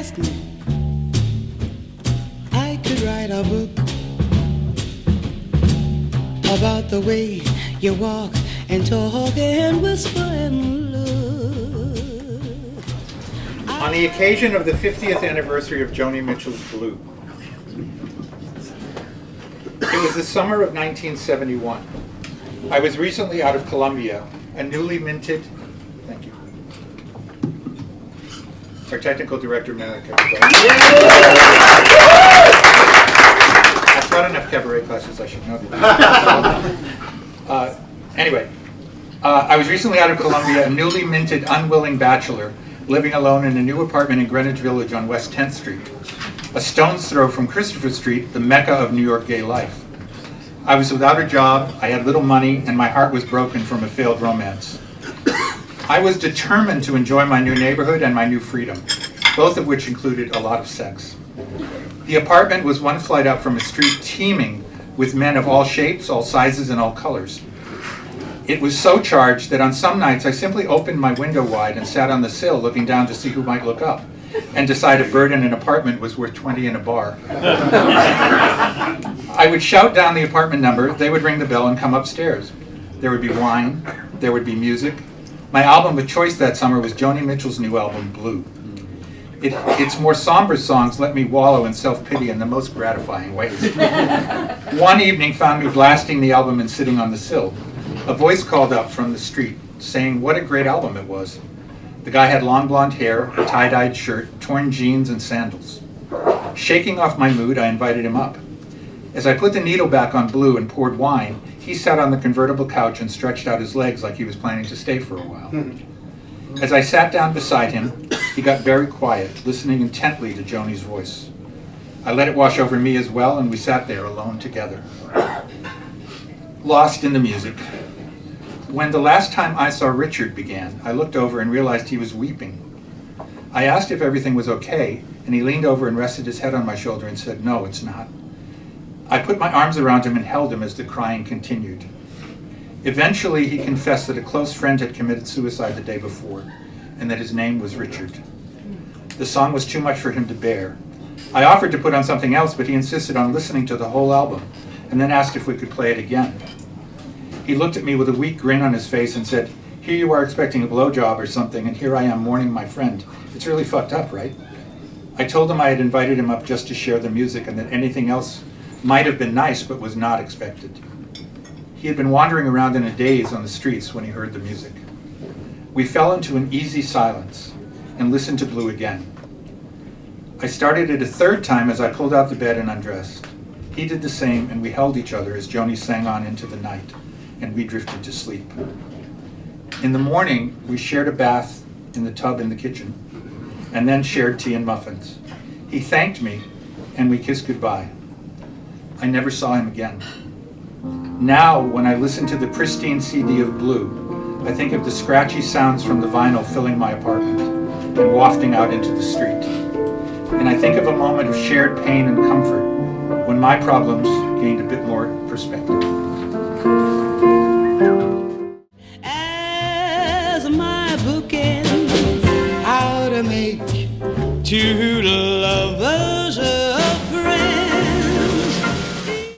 asked me, I could write a book about the way you walk and talk and whisper and look. On the occasion of the 50th anniversary of Joni Mitchell's Blue, it was the summer of 1971. I was recently out of Columbia, a newly minted, thank you. Our technical director, Monica. I've taught enough cabaret classes, I should know that. Anyway, I was recently out of Columbia, a newly minted, unwilling bachelor, living alone in a new apartment in Greenwich Village on West 10th Street, a stone's throw from Christopher Street, the mecca of New York gay life. I was without a job, I had little money, and my heart was broken from a failed romance. I was determined to enjoy my new neighborhood and my new freedom, both of which included a lot of sex. The apartment was one flight up from a street teeming with men of all shapes, all sizes, and all colors. It was so charged that on some nights I simply opened my window wide and sat on the sill looking down to see who might look up, and decide a bird in an apartment was worth 20 in a bar. I would shout down the apartment number, they would ring the bell and come upstairs. There would be wine, there would be music. My album of choice that summer was Joni Mitchell's new album, Blue. Its more somber songs let me wallow in self-pity in the most gratifying ways. One evening found me blasting the album and sitting on the sill. A voice called up from the street, saying what a great album it was. The guy had long blonde hair, a tie-dyed shirt, torn jeans, and sandals. Shaking off my mood, I invited him up. As I put the needle back on Blue and poured wine, he sat on the convertible couch and stretched out his legs like he was planning to stay for a while. As I sat down beside him, he got very quiet, listening intently to Joni's voice. I let it wash over me as well, and we sat there alone together, lost in the music. When the last time I saw Richard began, I looked over and realized he was weeping. I asked if everything was okay, and he leaned over and rested his head on my shoulder and said, "No, it's not." I put my arms around him and held him as the crying continued. Eventually, he confessed that a close friend had committed suicide the day before, and that his name was Richard. The song was too much for him to bear. I offered to put on something else, but he insisted on listening to the whole album, and then asked if we could play it again. He looked at me with a weak grin on his face and said, "Here you are expecting a blowjob or something, and here I am mourning my friend. It's really fucked up, right?" I told him I had invited him up just to share the music and that anything else might have been nice but was not expected. He had been wandering around in a daze on the streets when he heard the music. We fell into an easy silence and listened to Blue again. I started it a third time as I pulled out the bed and undressed. He did the same, and we held each other as Joni sang on into the night, and we drifted to sleep. In the morning, we shared a bath in the tub in the kitchen, and then shared tea and muffins. He thanked me, and we kissed goodbye. I never saw him again. Now, when I listen to the pristine CD of Blue, I think of the scratchy sounds from the vinyl filling my apartment and wafting out into the street. And I think of a moment of shared pain and comfort when my problems gained a bit more perspective.